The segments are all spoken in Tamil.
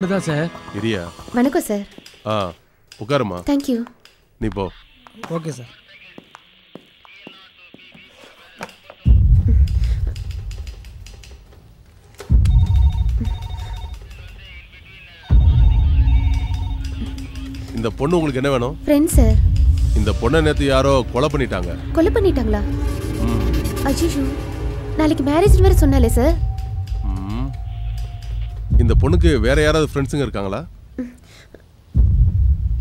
தான் சார். இரியா. வணக்கம் சார். உட்காருமா. Thank you. நீ போ. Okay sir. இந்த பொண்ணு உங்களுக்கு என்ன வேணும்? Friend sir. இந்த பொண்ணை நேத்து யாரோ கொலை பண்ணிட்டாங்க. கொலை பண்ணிட்டாங்களா? அஜிஜு, நாளைக்கு மேரேஜ் வேற சொன்னாலே சார். இந்த பொண்ணுக்கு வேற யாராவது ஃப்ரெண்ட்ஸுங்க இருக்காங்களா?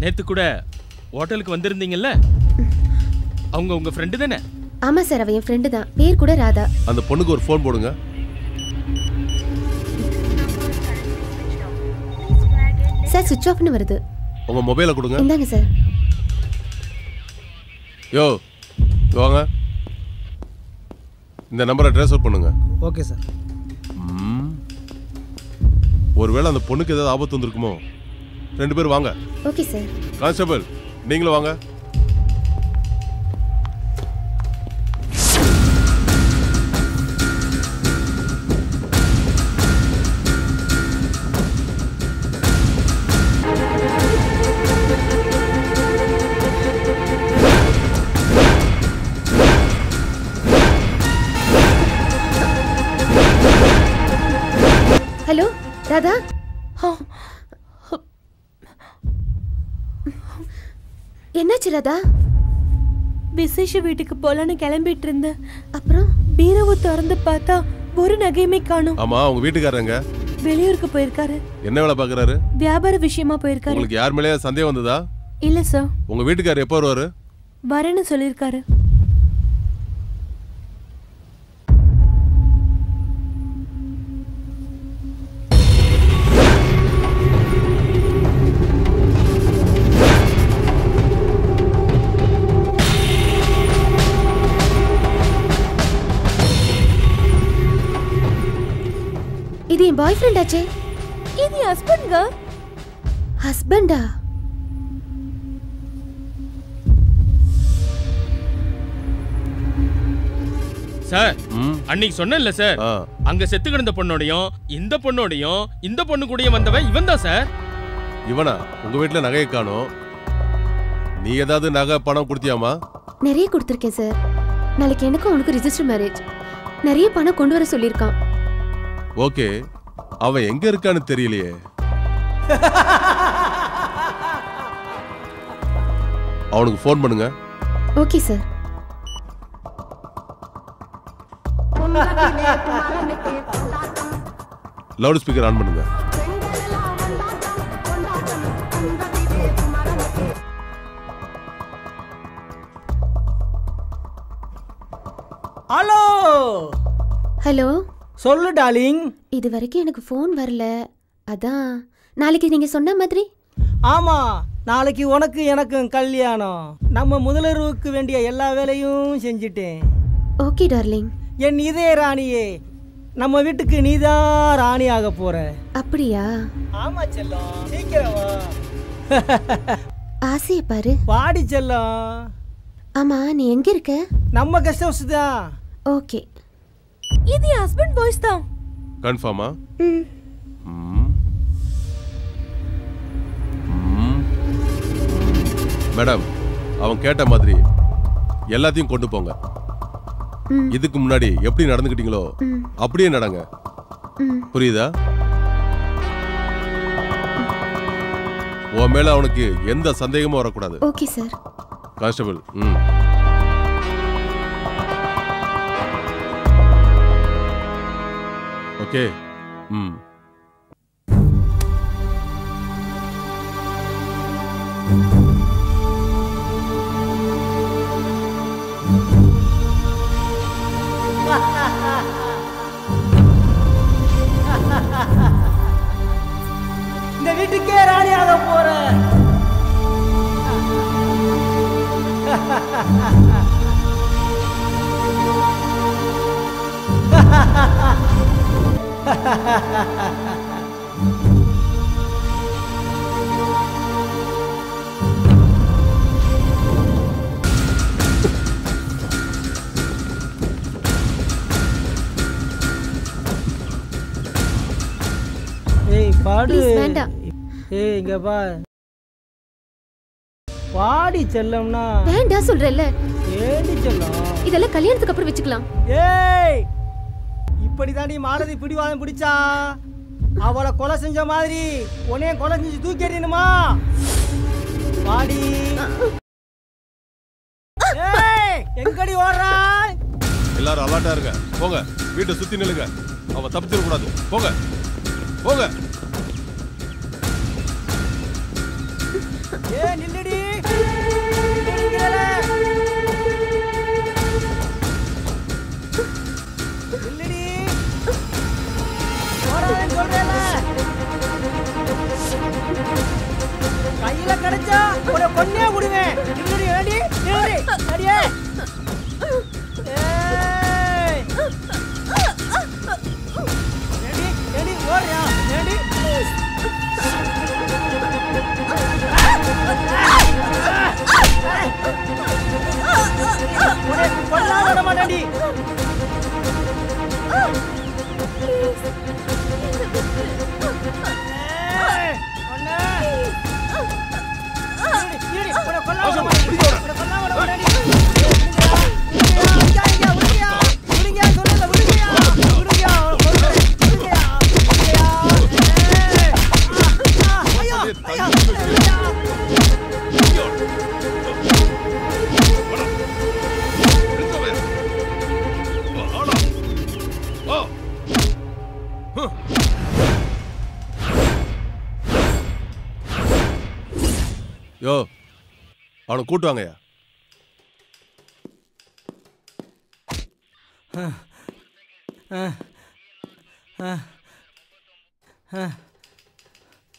நேத்து கூட ஹோட்டலுக்கு வந்திருந்தீங்கல்ல, அவங்க உங்க ஃப்ரெண்டு தானே? ஆமா சார், அவ என் ஃப்ரெண்டு தான். பேர் கூட ராதா. அந்த பொண்ணுக்கு ஒரு ஃபோன் போடுங்க. சார், சுவிட்ச் ஆஃப்னு வருது. உங்க மொபைலை கொடுங்க. இந்தாங்க சார். யோ வாங்க, இந்த நம்பரை ட்ரான்ஸ்ஃபர் பண்ணுங்க. Okay sir. ஒருவேளை அந்த பொண்ணுக்கு ஏதாவது ஆபத்து வந்திருக்குமோ? 2 பேர் வாங்க. Okay sir. கான்ஸ்டபிள், நீங்களும் வாங்க. ஹலோ ராதா. என்னாச்சு ராதா? விசேஷ வீட்டுக்கு போலான்னு கிளம்பிட்டு இருந்தேன். அப்புறம் பீரோவை திறந்து பார்த்தா ஒரு நகையுமே காணோம். ஆமா, உங்க வீட்டுக்காரங்க வெளியூருக்கு போயிருக்காரு. என்ன வேலை பாக்குறாரு? வியாபார விஷயமா போயிருக்காரு. உங்களுக்கு யார் மேலே சந்தேகம் வந்ததா? இல்ல சார். உங்க வீட்டுக்காரர் எப்போ வருவாரு? வரேன்னு சொல்லியிருக்காரு. இது என் பாய் ஃப்ரெண்ட் ஆச்சே. இது ஹஸ்பண்ட்ங்க. ஹஸ்பண்டா? சார், அன்னைக்கு சொன்னேன்ல சார், அங்க செத்து கிடந்த பொண்ணோடையும் இந்த பொண்ணோடையும் இந்த பொண்ணு கூடயே வந்தவன் இவன் தான் சார். இவனா? உங்க வீட்டுல நகையை காணோம். நீ ஏதாவது நகை பணம் கொடுத்தியாமா? நிறைய கொடுத்துருக்கேன் சார். நாளைக்கு எனக்கும் அவனுக்கு ரிஜிஸ்டர் மேரேஜ். நிறைய பணம் கொண்டு வர சொல்லியிருக்கான். ஓகே, அவன் எங்க இருக்கான்னு தெரியலையே. அவனுக்கு ஃபோன் பண்ணுங்க. Okay sir. Loud speaker on பண்ணுங்க. ஹலோ. ஹலோ. சொல்லு டார்லிங். இது வரைக்கும் எனக்கு ஃபோன் வரல. அதான் நாளைக்கு நீங்க சொன்ன மாதிரி. ஆமா, நாளைக்கு உனக்கு எனக்கும் கல்யாணம். நம்ம முதலருவுக்கு வேண்டிய எல்லா வேலையும் செஞ்சிட்டேன். Okay darling. என் இதே ராணியே, நம்ம வீட்டுக்கு நீதான் ராணி ஆக போற. அப்படியா? ஆமா செல்லம், சீக்கிரம் வா. ஆசையை பாரு. வாடி செல்லம். ஆமா, நீ எங்க இருக்க? நம்ம கெஸ்ட் ஹவுஸ் தான். ஓகே. இது ஹஸ்பண்ட் வாய்ஸ் தான். கன்ஃபார்மா? மேடம், அவன் கேட்ட மாதிரி எல்லாத்தையும் கொண்டு போங்க. இதுக்கு முன்னாடி எப்படி நடந்துக்கிட்டீங்களோ அப்படியே நடங்க. புரியுதா? உன் மேல அவனுக்கு எந்த சந்தேகமும் வரக்கூடாது. Okay sir. கான்ஸ்டபிள். ஓகே. இந்த வீட்டுக்கே ராணி ஆக போற. படு. ப்ளீஸ் வேண்டாம். ஏய் இங்க பா. வாடி செல்லம்னா. வேண்டாம் சொல்றேல்ல. ஏடி செல்லம். இதெல்லாம் கல்யாணத்துக்கு அப்புறம் வெச்சுக்கலாம். ஏய் இப்படி தாண்டி மாலதி பிடிவாதம் பிடிச்சா அவளை கொலை செஞ்ச மாதிரி உன்னைய கொலை செஞ்சு தூக்கி எறியணுமா? வாடி. ஏய் எங்கடி ஓடுறா? எல்லாரும் அலர்ட்டா இருங்க. போங்க, வீட்டை சுத்தி நில்லுங்க. அவன் தப்பிச்சிட கூடாது. போங்க போங்க. ஏய் நில்லுடி. நில்லுடி. ஓடாதேன்னு சொல்றேன்ல. கையில கிடைச்சா உன்னை கொன்னே விடுவேன். நில்லுடி ஏடி. நில்லுடி. அடியே. ஏய். ஏடி ஏடி ஓடுறியா? ஏடி. உன்னை கொல்லாம விட மாட்டேன்டி. யோ, அவனை கூட்டு வாங்கயா.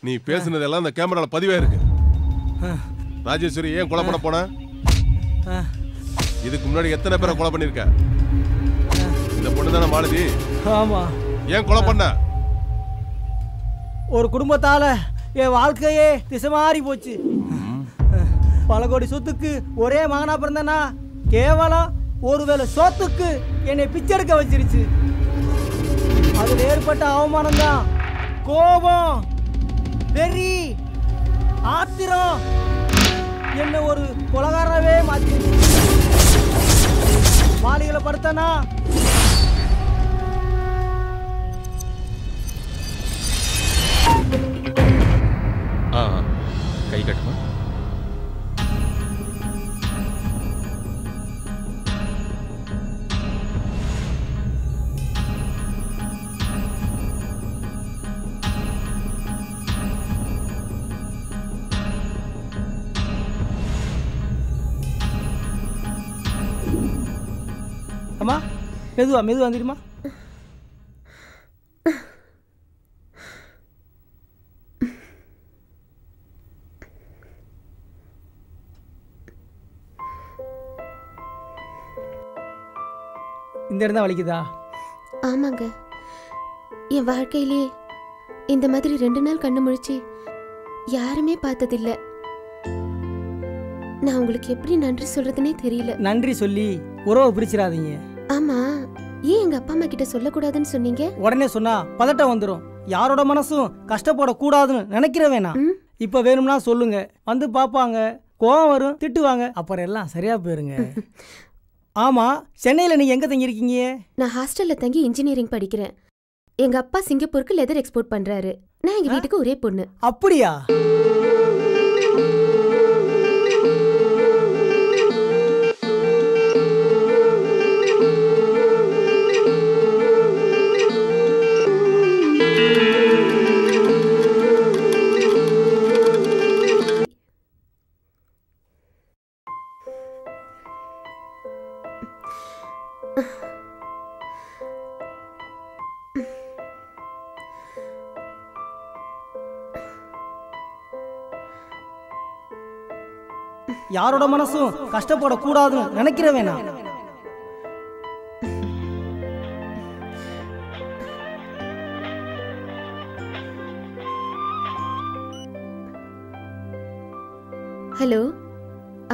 நீ பேசுனதெல்லாம் இந்த கேமரால பதிவே இருக்கு. ராஜேஸ்வரி ஏன் கொலை பண்ண போன? இதுக்கு முன்னாடி எத்தனை பேரை கொலை பண்ணிருக்க? இந்த பொண்ணு தானே மாலதி? ஆமா. ஏன் கொலை பண்ண? ஒரு குடும்பத்தால என் வாழ்க்கையே திசை மாறி போச்சு. பல கோடி சொத்துக்கு ஒரே மகனா பிறந்தனா கேவலம் ஒருவேளை சொத்துக்கு என்னை பிச்செடுக்க வச்சிருச்சு. அதில் ஏற்பட்ட அவமானம் தான் கோபம், வெறி, ஆத்திரம் என்ன ஒரு கொலகாரவே மாத்திருச்சு. மாளிகையில் படுத்தனா கை கட்டுமா? அம்மா மெதுவா மெதுவா வந்துடுமா. இந்த இடம் தான் வலிக்குதா? ஆமாங்க, என் வாழ்க்கையிலே இந்த மாதிரி 2 நாள் கண்ணு முழிச்சு யாருமே பார்த்ததில்ல. நான் உங்களுக்கு எப்படி நன்றி சொல்றதுனே தெரியல. நன்றி சொல்லி உறவை பிரிச்சிடாதீங்க. ஆமா, ஏன் எங்க அப்பா அம்மா கிட்ட சொல்லக்கூடாதுன்னு சொன்னீங்க? உடனே சொன்னா பதட்டம் வந்துடும். யாரோட மனசும் கஷ்டப்படக்கூடாதுன்னு நினைக்கிற வேணாம். இப்ப வேணும்னா சொல்லுங்க, வந்து பாப்பாங்க, கோவம் வரும், திட்டுவாங்க, அப்புறம் எல்லாம் சரியா போயிருங்க. ஆமா, சென்னையில நீங்க எங்க தங்கி இருக்கீங்க? நான் ஹாஸ்டல்ல தங்கி இன்ஜினியரிங் படிக்கிறேன். எங்க அப்பா சிங்கப்பூருக்கு லெதர் எக்ஸ்போர்ட் பண்றாரு. நான் எங்க வீட்டுக்கு ஒரே பொண்ணு. அப்படியா? யாரோட மனசும் கஷ்டப்படக்கூடாதுன்னு நினைக்கிற வேணாம். ஹலோ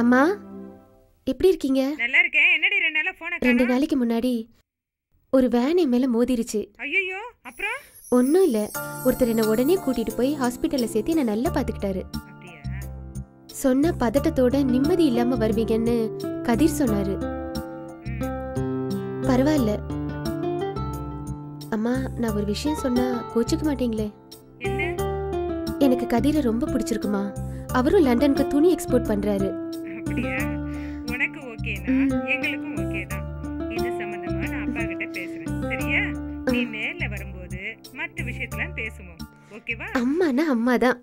அம்மா, எப்படி இருக்கீங்க? நல்லா இருக்கேன். என்னடி 2 நாளா போன் 2 நாளைக்கு முன்னாடி ஒரு வேன் என் மேல மோதிருச்சு. ஐயோ, அப்புறம் ஒன்றும் இல்லை, ஒருத்தர் என்னை உடனே கூட்டிட்டு போய் ஹாஸ்பிட்டலில் சேர்த்து என்னை நல்லா பார்த்துக்கிட்டாரு. சொன்ன பதட்டத்தோட நிம்மதி இல்லாம வருவீங்கன்னு கதிர் சொன்னாரு. பரவாயில்ல அம்மா, நான் ஒரு விஷயம் சொன்னா கோச்சிக்க மாட்டீங்களே? எனக்கு கதிரை ரொம்ப பிடிச்சிருக்குமா. அவரும் லண்டனுக்கு துணி எக்ஸ்போர்ட் பண்றாரு. உனக்கு ஓகேனா எங்களுக்கும் ஓகே தான். இது சம்பந்தமா நான் அப்பா கிட்ட பேசுறேன். சரியா? நீ நேர்ல வரும்போது மற்ற விஷயத்தெல்லாம் பேசுவோம். ஓகேவா? அம்மானா அம்மா தான்.